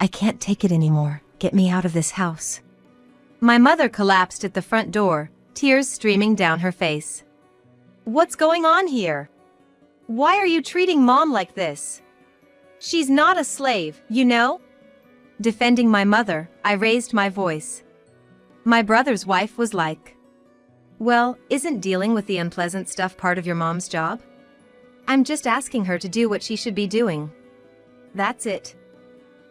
I can't take it anymore. Get me out of this house. My mother collapsed at the front door, tears streaming down her face. What's going on here? Why are you treating Mom like this? She's not a slave, you know? Defending my mother, I raised my voice. My brother's wife was like, well, isn't dealing with the unpleasant stuff part of your mom's job? I'm just asking her to do what she should be doing. That's it.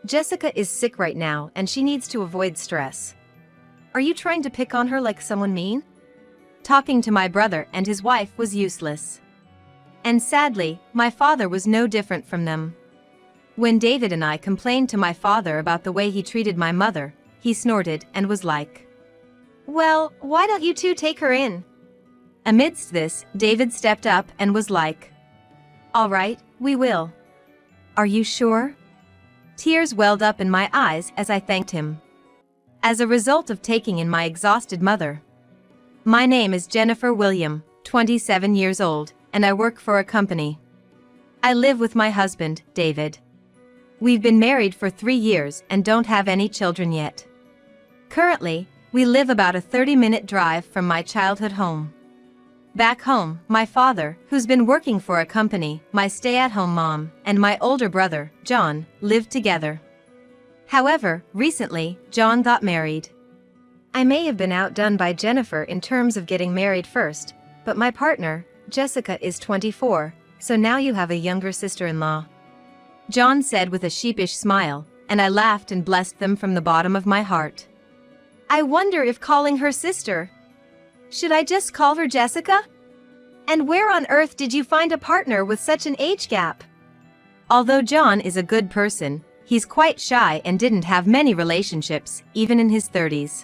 Jessica is sick right now and she needs to avoid stress. Are you trying to pick on her like someone mean? Talking to my brother and his wife was useless. And sadly, my father was no different from them. When David and I complained to my father about the way he treated my mother, he snorted and was like, well, why don't you two take her in? Amidst this, David stepped up and was like, all right, we will. Are you sure? Tears welled up in my eyes as I thanked him. As a result of taking in my exhausted mother. My name is Jennifer William, 27 years old, and I work for a company. I live with my husband, David. We've been married for 3 years and don't have any children yet. Currently, we live about a 30-minute drive from my childhood home. Back home, my father, who's been working for a company, my stay-at-home mom, and my older brother, John, lived together. However, recently, John got married. I may have been outdone by Jennifer in terms of getting married first, but my partner, Jessica, is 24, so now you have a younger sister-in-law. John said with a sheepish smile, and I laughed and blessed them from the bottom of my heart. I wonder if calling her sister. Should I just call her Jessica? And where on earth did you find a partner with such an age gap? Although John is a good person, he's quite shy and didn't have many relationships, even in his 30s.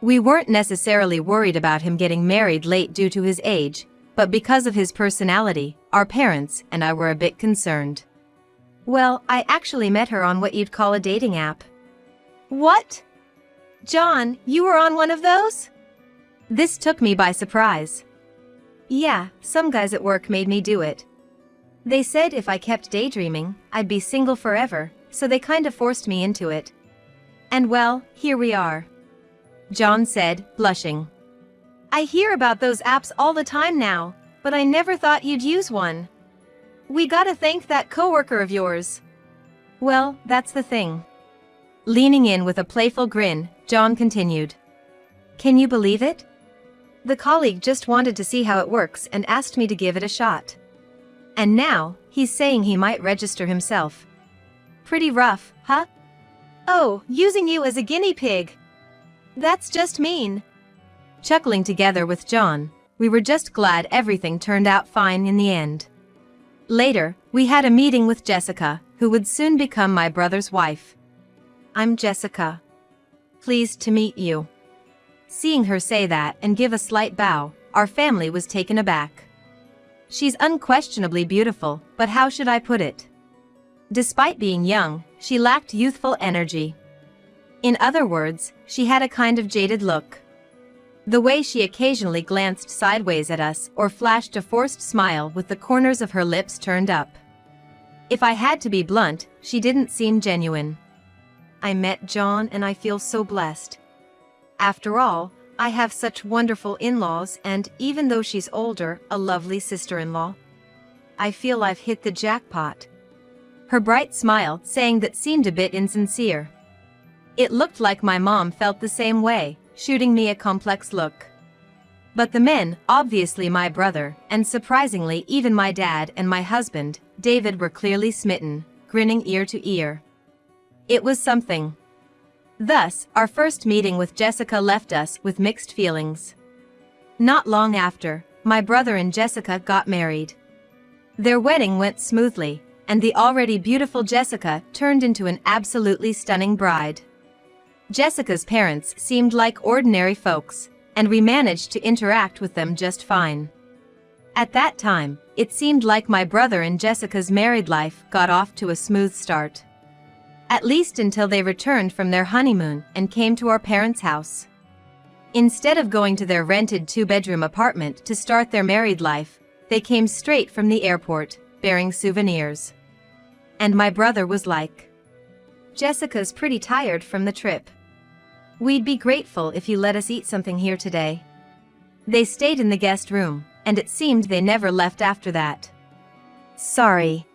We weren't necessarily worried about him getting married late due to his age, but because of his personality, our parents and I were a bit concerned. Well, I actually met her on what you'd call a dating app. What? John, you were on one of those? This took me by surprise. Yeah, some guys at work made me do it. They said if I kept daydreaming, I'd be single forever, so they kind of forced me into it. And well, here we are. John said, blushing. I hear about those apps all the time now, but I never thought you'd use one. We gotta thank that coworker of yours. Well, that's the thing. Leaning in with a playful grin, John continued. Can you believe it? The colleague just wanted to see how it works and asked me to give it a shot. And now, he's saying he might register himself. Pretty rough, huh? Oh, using you as a guinea pig. That's just mean. Chuckling together with John, we were just glad everything turned out fine in the end. Later, we had a meeting with Jessica, who would soon become my brother's wife. I'm Jessica. Pleased to meet you. Seeing her say that and give a slight bow, our family was taken aback. She's unquestionably beautiful, but how should I put it? Despite being young, she lacked youthful energy. In other words, she had a kind of jaded look. The way she occasionally glanced sideways at us or flashed a forced smile with the corners of her lips turned up. If I had to be blunt, she didn't seem genuine. I met John and I feel so blessed. After all, I have such wonderful in-laws and, even though she's older, a lovely sister-in-law. I feel I've hit the jackpot. Her bright smile saying that seemed a bit insincere. It looked like my mom felt the same way, shooting me a complex look. But the men, obviously my brother, and surprisingly even my dad and my husband, David, were clearly smitten, grinning ear to ear. It was something. Thus, our first meeting with Jessica left us with mixed feelings. Not long after, my brother and Jessica got married. Their wedding went smoothly, and the already beautiful Jessica turned into an absolutely stunning bride. Jessica's parents seemed like ordinary folks, and we managed to interact with them just fine. At that time, it seemed like my brother and Jessica's married life got off to a smooth start. At least until they returned from their honeymoon and came to our parents' house. Instead of going to their rented 2-bedroom apartment to start their married life, they came straight from the airport, bearing souvenirs. And my brother was like, Jessica's pretty tired from the trip. We'd be grateful if you let us eat something here today. They stayed in the guest room, and it seemed they never left after that. Sorry.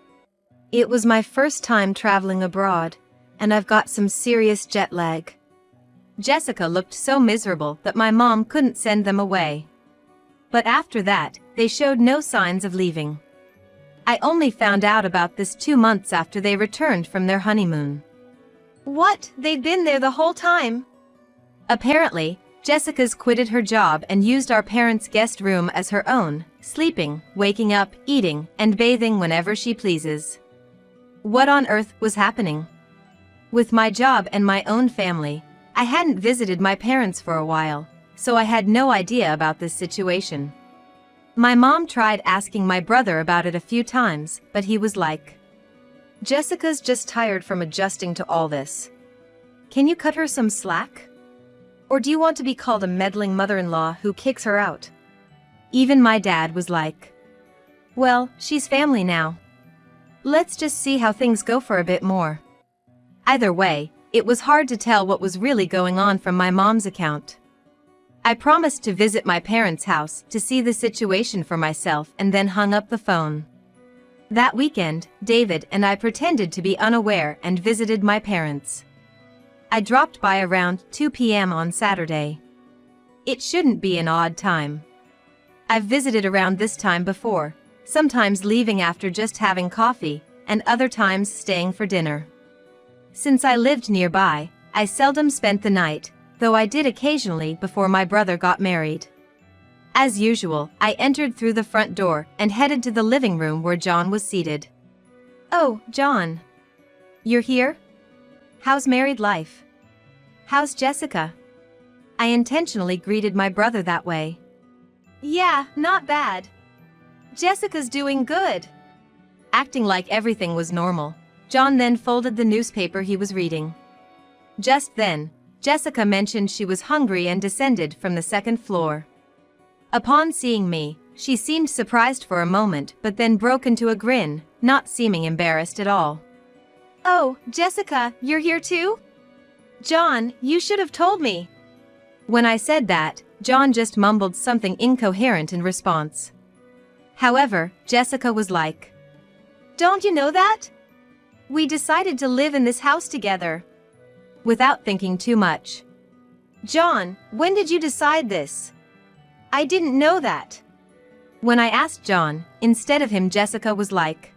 It was my first time traveling abroad, and I've got some serious jet lag. Jessica looked so miserable that my mom couldn't send them away. But after that, they showed no signs of leaving. I only found out about this 2 months after they returned from their honeymoon. What? They'd been there the whole time? Apparently, Jessica's quitted her job and used our parents' guest room as her own, sleeping, waking up, eating, and bathing whenever she pleases. What on earth was happening? With my job and my own family, I hadn't visited my parents for a while, so I had no idea about this situation. My mom tried asking my brother about it a few times, but he was like, "Jessica's just tired from adjusting to all this. Can you cut her some slack? Or do you want to be called a meddling mother-in-law who kicks her out?" Even my dad was like, "Well, she's family now. Let's just see how things go for a bit more." Either way, it was hard to tell what was really going on from my mom's account. I promised to visit my parents' house to see the situation for myself and then hung up the phone. That weekend, David and I pretended to be unaware and visited my parents. I dropped by around 2 p.m. on Saturday. It shouldn't be an odd time. I've visited around this time before, sometimes leaving after just having coffee, and other times staying for dinner. Since I lived nearby, I seldom spent the night, though I did occasionally before my brother got married. As usual, I entered through the front door and headed to the living room where John was seated. "Oh, John. You're here? How's married life? How's Jessica?" I intentionally greeted my brother that way. "Yeah, not bad. Jessica's doing good." Acting like everything was normal, John then folded the newspaper he was reading. Just then, Jessica mentioned she was hungry and descended from the second floor. Upon seeing me, she seemed surprised for a moment but then broke into a grin, not seeming embarrassed at all. "Oh, Jessica, you're here too? John, you should have told me." When I said that, John just mumbled something incoherent in response. However, Jessica was like, "Don't you know that? We decided to live in this house together." Without thinking too much. "John, when did you decide this? I didn't know that." When I asked John, instead of him, Jessica was like,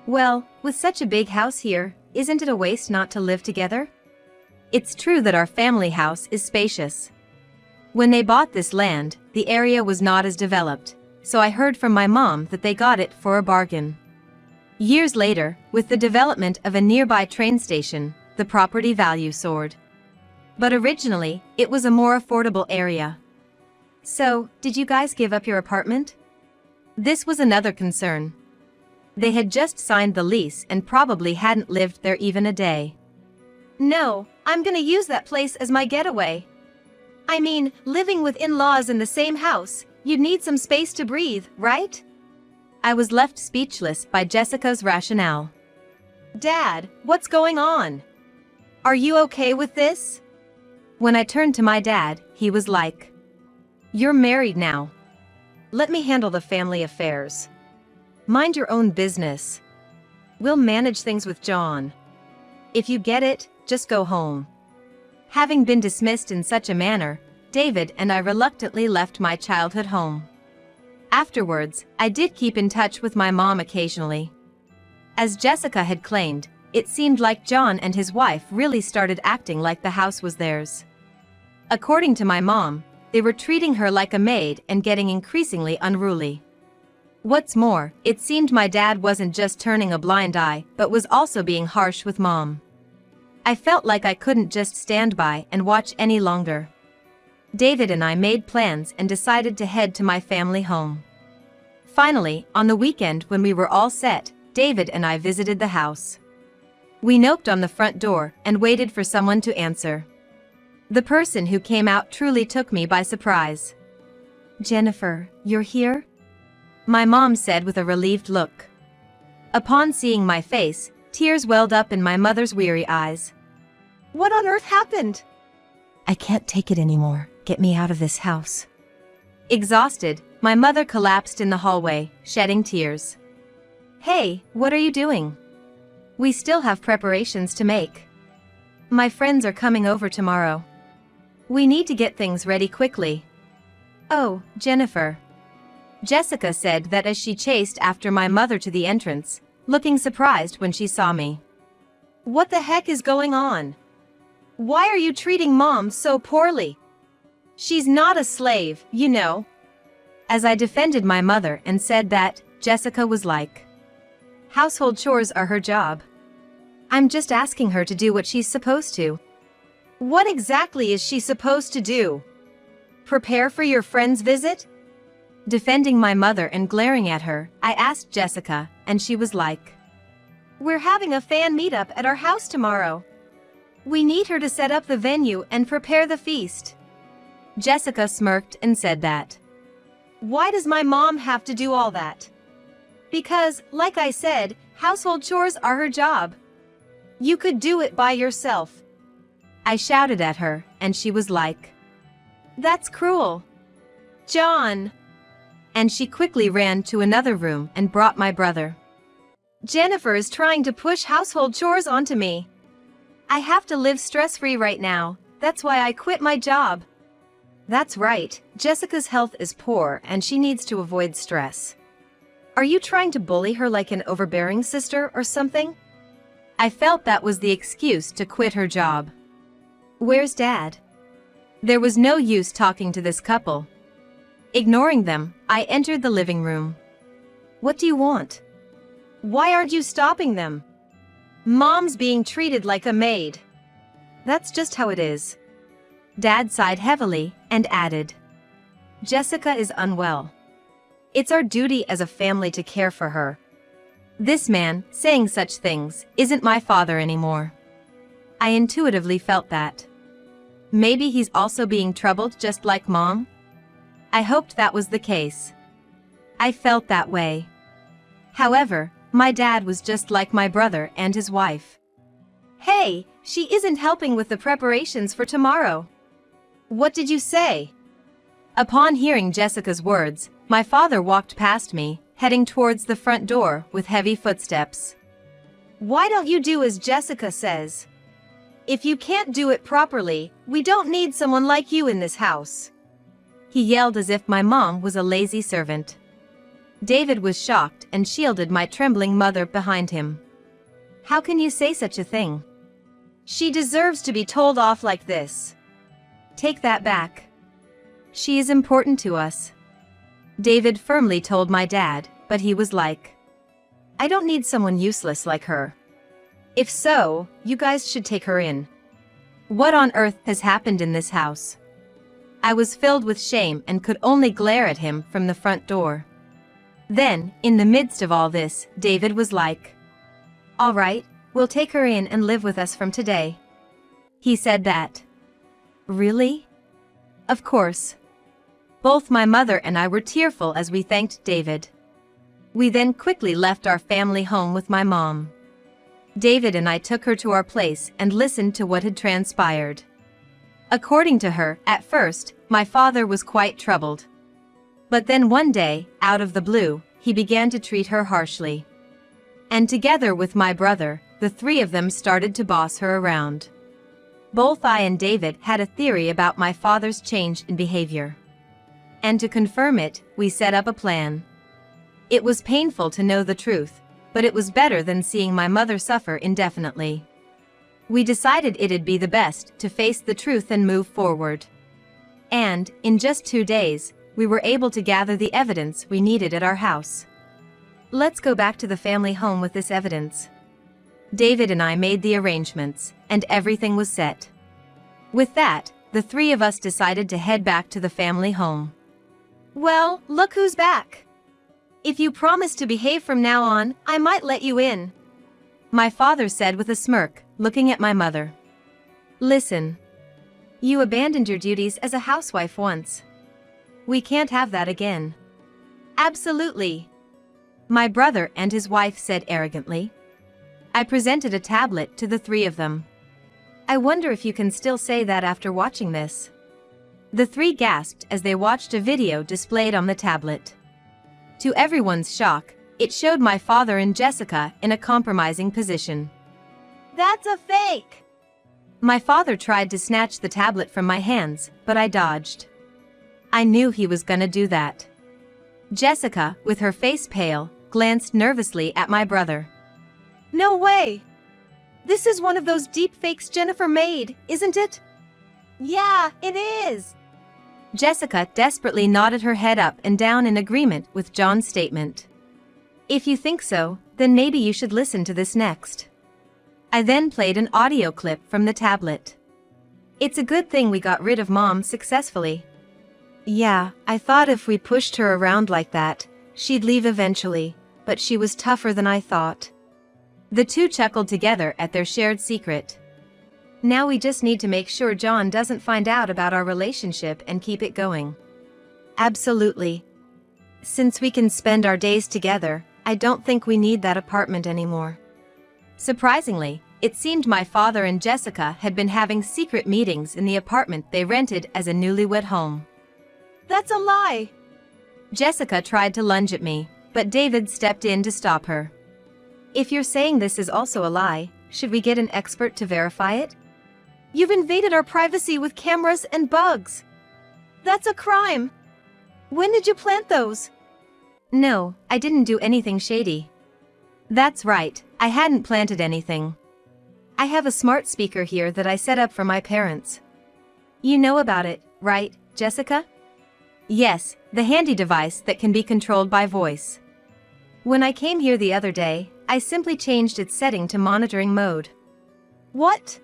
"Well, with such a big house here, isn't it a waste not to live together? It's true that our family house is spacious. When they bought this land, the area was not as developed, so I heard from my mom that they got it for a bargain. Years later, with the development of a nearby train station, the property value soared. But originally, it was a more affordable area." "So, did you guys give up your apartment?" This was another concern. They had just signed the lease and probably hadn't lived there even a day. "No, I'm gonna use that place as my getaway. I mean, living with in-laws in the same house, you'd need some space to breathe, right?" I was left speechless by Jessica's rationale. "Dad, what's going on? Are you okay with this?" When I turned to my dad, he was like, "You're married now. Let me handle the family affairs. Mind your own business. We'll manage things with John. If you get it, just go home." Having been dismissed in such a manner, David and I reluctantly left my childhood home. Afterwards, I did keep in touch with my mom occasionally. As Jessica had claimed, it seemed like John and his wife really started acting like the house was theirs. According to my mom, they were treating her like a maid and getting increasingly unruly. What's more, it seemed my dad wasn't just turning a blind eye but was also being harsh with mom. I felt like I couldn't just stand by and watch any longer. David and I made plans and decided to head to my family home. Finally, on the weekend when we were all set, David and I visited the house. We knocked on the front door and waited for someone to answer. The person who came out truly took me by surprise. "Jennifer, you're here?" my mom said with a relieved look. Upon seeing my face, Tears welled up in my mother's weary eyes. What on earth happened? I can't take it anymore. Get me out of this house. Exhausted, my mother collapsed in the hallway, shedding tears. Hey, what are you doing? We still have preparations to make. My friends are coming over tomorrow. We need to get things ready quickly. Oh, Jennifer. Jessica said that as she chased after my mother to the entrance, looking surprised when she saw me. What the heck is going on? Why are you treating Mom so poorly? She's not a slave, you know. As I defended my mother and said that, Jessica was like, household chores are her job. I'm just asking her to do what she's supposed to. What exactly is she supposed to do? Prepare for your friend's visit? Defending my mother and glaring at her, I asked Jessica, and she was like, we're having a fan meetup at our house tomorrow. We need her to set up the venue and prepare the feast. Jessica smirked and said that. Why does my mom have to do all that? Because, like I said, household chores are her job. You could do it by yourself. I shouted at her, and she was like, that's cruel. John. And she quickly ran to another room and brought my brother. Jennifer is trying to push household chores onto me. I have to live stress-free right now, that's why I quit my job. That's right, Jessica's health is poor and she needs to avoid stress. Are you trying to bully her like an overbearing sister or something? I felt that was the excuse to quit her job. Where's Dad? There was no use talking to this couple. Ignoring them, I entered the living room. What do you want? Why aren't you stopping them? Mom's being treated like a maid. That's just how it is. Dad sighed heavily and added, Jessica is unwell. It's our duty as a family to care for her. This man, saying such things, isn't my father anymore. I intuitively felt that. Maybe he's also being troubled just like Mom? I hoped that was the case. I felt that way. However, my dad was just like my brother and his wife. Hey, she isn't helping with the preparations for tomorrow. What did you say? Upon hearing Jessica's words, my father walked past me, heading towards the front door with heavy footsteps. Why don't you do as Jessica says? If you can't do it properly, we don't need someone like you in this house. He yelled as if my mom was a lazy servant. David was shocked and shielded my trembling mother behind him. How can you say such a thing? She deserves to be told off like this. Take that back. She is important to us. David firmly told my dad, but he was like, I don't need someone useless like her. If so, you guys should take her in. What on earth has happened in this house? I was filled with shame and could only glare at him from the front door. Then, in the midst of all this, David was like, all right, we'll take her in and live with us from today. He said that. Really? Of course. Both my mother and I were tearful as we thanked David. We then quickly left our family home with my mom. David and I took her to our place and listened to what had transpired. According to her, at first, my father was quite troubled. But then one day, out of the blue, he began to treat her harshly. And together with my brother, the three of them started to boss her around. Both I and David had a theory about my father's change in behavior. And to confirm it, we set up a plan. It was painful to know the truth, but it was better than seeing my mother suffer indefinitely. We decided it'd be the best to face the truth and move forward. And, in just 2 days, we were able to gather the evidence we needed at our house. Let's go back to the family home with this evidence. David and I made the arrangements, and everything was set. With that, the three of us decided to head back to the family home. Well, look who's back. If you promise to behave from now on, I might let you in. My father said with a smirk, looking at my mother. Listen. You abandoned your duties as a housewife once. We can't have that again. Absolutely. My brother and his wife said arrogantly. I presented a tablet to the three of them. I wonder if you can still say that after watching this. The three gasped as they watched a video displayed on the tablet. To everyone's shock, it showed my father and Jessica in a compromising position. That's a fake! My father tried to snatch the tablet from my hands, but I dodged. I knew he was gonna do that. Jessica, with her face pale, glanced nervously at my brother. No way! This is one of those deep fakes Jennifer made, isn't it? Yeah, it is! Jessica desperately nodded her head up and down in agreement with John's statement. If you think so, then maybe you should listen to this next. I then played an audio clip from the tablet. It's a good thing we got rid of Mom successfully. Yeah, I thought if we pushed her around like that, she'd leave eventually, but she was tougher than I thought. The two chuckled together at their shared secret. Now we just need to make sure John doesn't find out about our relationship and keep it going. Absolutely. Since we can spend our days together, I don't think we need that apartment anymore. Surprisingly, it seemed my father and Jessica had been having secret meetings in the apartment they rented as a newlywed home. That's a lie! Jessica tried to lunge at me, but David stepped in to stop her. If you're saying this is also a lie, should we get an expert to verify it? You've invaded our privacy with cameras and bugs. That's a crime. When did you plant those? No, I didn't do anything shady. That's right, I hadn't planted anything. I have a smart speaker here that I set up for my parents. You know about it, right, Jessica? Yes, the handy device that can be controlled by voice. When I came here the other day, I simply changed its setting to monitoring mode. What?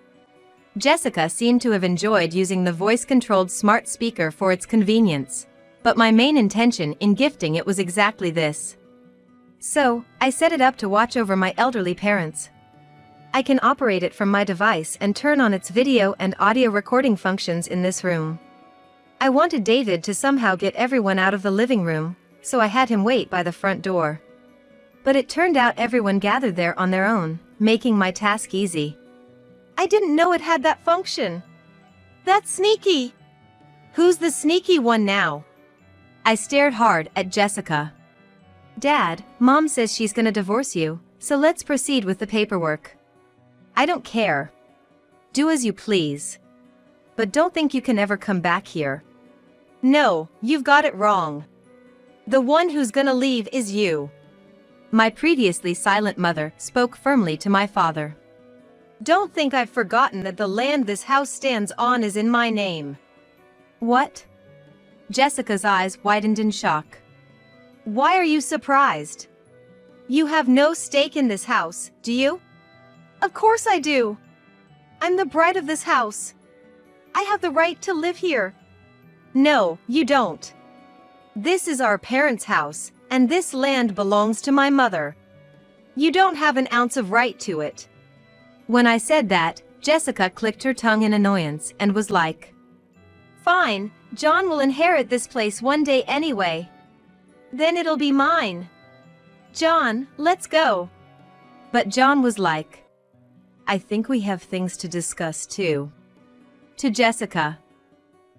Jessica seemed to have enjoyed using the voice-controlled smart speaker for its convenience, but my main intention in gifting it was exactly this. So, I set it up to watch over my elderly parents. I can operate it from my device and turn on its video and audio recording functions in this room. I wanted David to somehow get everyone out of the living room, so I had him wait by the front door. But it turned out everyone gathered there on their own, making my task easy. I didn't know it had that function. That's sneaky. Who's the sneaky one now? I stared hard at Jessica. Dad, Mom says she's gonna divorce you, so let's proceed with the paperwork. I don't care. Do as you please. But don't think you can ever come back here. No, you've got it wrong. The one who's gonna leave is you. My previously silent mother spoke firmly to my father. Don't think I've forgotten that the land this house stands on is in my name. What? Jessica's eyes widened in shock. Why are you surprised? You have no stake in this house, do you? Of course I do. I'm the bride of this house. I have the right to live here. No, you don't. This is our parents' house, and this land belongs to my mother. You don't have an ounce of right to it. When I said that, Jessica clicked her tongue in annoyance and was like, Fine, John will inherit this place one day anyway. Then it'll be mine. John, let's go. But John was like, I think we have things to discuss too. To Jessica.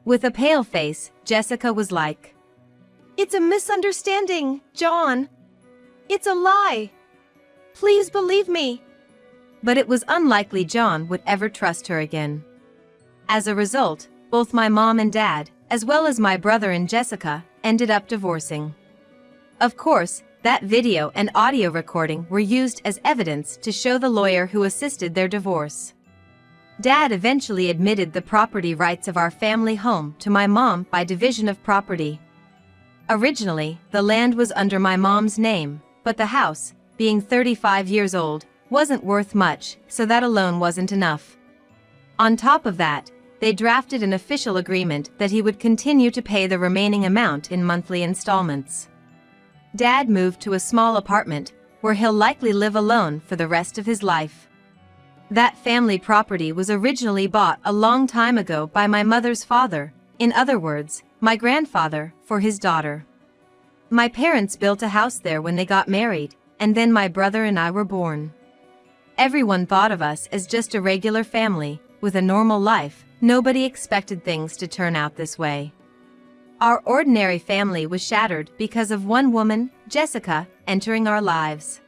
With a pale face, Jessica was like, It's a misunderstanding, John. It's a lie. Please believe me. But it was unlikely John would ever trust her again. As a result, both my mom and dad, as well as my brother and Jessica, ended up divorcing. Of course, that video and audio recording were used as evidence to show the lawyer who assisted their divorce. Dad eventually admitted the property rights of our family home to my mom by division of property. Originally, the land was under my mom's name, but the house, being 35 years old, wasn't worth much, so that alone wasn't enough. On top of that, they drafted an official agreement that he would continue to pay the remaining amount in monthly installments. Dad moved to a small apartment, where he'll likely live alone for the rest of his life. That family property was originally bought a long time ago by my mother's father, in other words, my grandfather, for his daughter. My parents built a house there when they got married, and then my brother and I were born. Everyone thought of us as just a regular family, with a normal life. Nobody expected things to turn out this way. Our ordinary family was shattered because of one woman, Jessica, entering our lives.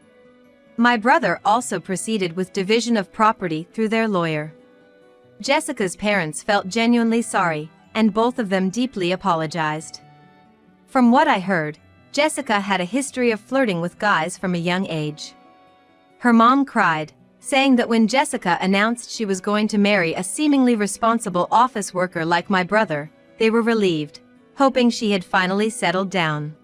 My brother also proceeded with division of property through their lawyer. Jessica's parents felt genuinely sorry, and both of them deeply apologized. From what I heard, Jessica had a history of flirting with guys from a young age. Her mom cried, saying that when Jessica announced she was going to marry a seemingly responsible office worker like my brother, they were relieved, hoping she had finally settled down.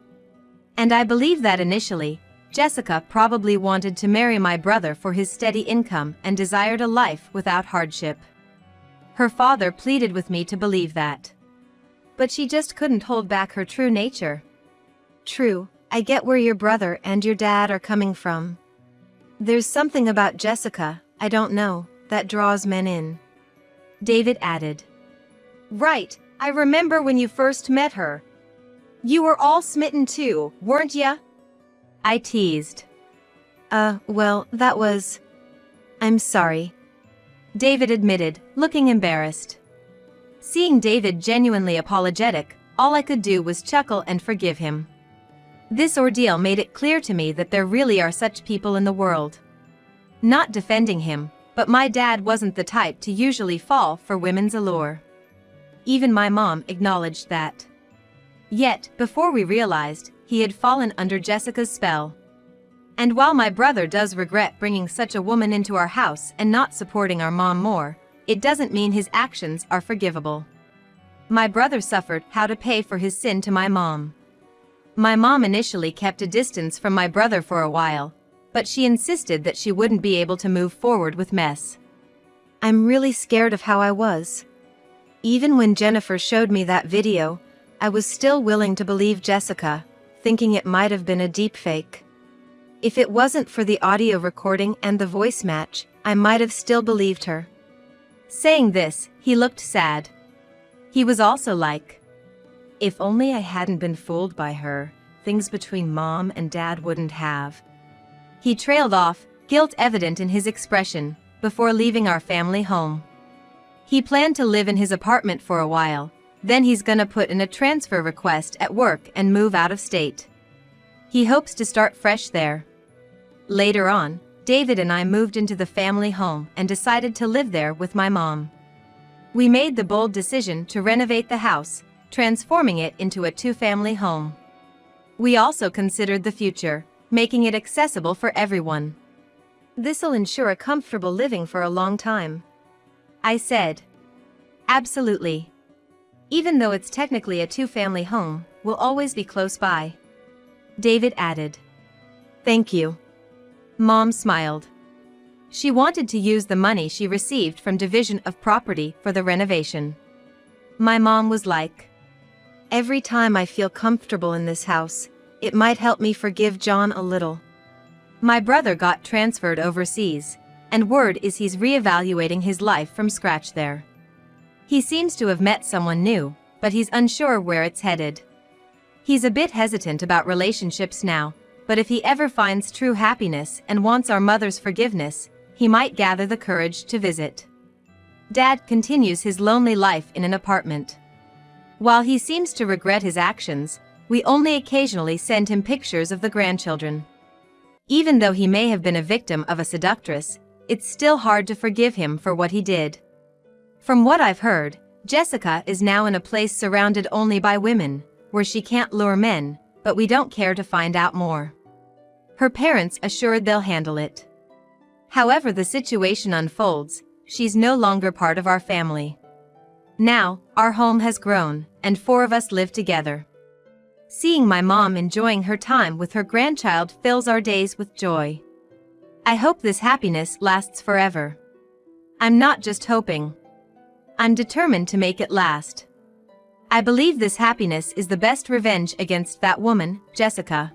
And I believe that initially, Jessica probably wanted to marry my brother for his steady income and desired a life without hardship. Her father pleaded with me to believe that. But she just couldn't hold back her true nature. True, I get where your brother and your dad are coming from. There's something about Jessica, I don't know, that draws men in. David added. Right, I remember when you first met her. You were all smitten too, weren't ya? I teased. Well, that was... I'm sorry. David admitted, looking embarrassed. Seeing David genuinely apologetic, all I could do was chuckle and forgive him. This ordeal made it clear to me that there really are such people in the world. Not defending him, but my dad wasn't the type to usually fall for women's allure. Even my mom acknowledged that. Yet, before we realized, he had fallen under Jessica's spell. And while my brother does regret bringing such a woman into our house and not supporting our mom more, it doesn't mean his actions are forgivable. My brother suffered how to pay for his sin to my mom. My mom initially kept a distance from my brother for a while, but she insisted that she wouldn't be able to move forward with mess. I'm really scared of how I was. Even when Jennifer showed me that video, I was still willing to believe Jessica, thinking it might have been a deepfake. If it wasn't for the audio recording and the voice match, I might have still believed her. Saying this, he looked sad. He was also like, if only I hadn't been fooled by her, things between mom and dad wouldn't have. He trailed off, guilt evident in his expression, before leaving our family home. He planned to live in his apartment for a while, then he's gonna put in a transfer request at work and move out of state. He hopes to start fresh there. Later on, David and I moved into the family home and decided to live there with my mom. We made the bold decision to renovate the house, transforming it into a two-family home. We also considered the future, making it accessible for everyone. This'll ensure a comfortable living for a long time. I said. Absolutely. Even though it's technically a two-family home, we'll always be close by. David added. Thank you. Mom smiled. She wanted to use the money she received from division of property for the renovation. My mom was like, every time I feel comfortable in this house, it might help me forgive John a little. My brother got transferred overseas, and word is he's reevaluating his life from scratch there. He seems to have met someone new, but he's unsure where it's headed. He's a bit hesitant about relationships now, but if he ever finds true happiness and wants our mother's forgiveness, he might gather the courage to visit. Dad continues his lonely life in an apartment. While he seems to regret his actions, we only occasionally send him pictures of the grandchildren. Even though he may have been a victim of a seductress, it's still hard to forgive him for what he did. From what I've heard, Jessica is now in a place surrounded only by women, where she can't lure men, but we don't care to find out more. Her parents assured they'll handle it. However the situation unfolds, she's no longer part of our family. Now, our home has grown, and 4 of us live together. Seeing my mom enjoying her time with her grandchild fills our days with joy. I hope this happiness lasts forever. I'm not just hoping. I'm determined to make it last. I believe this happiness is the best revenge against that woman, Jessica.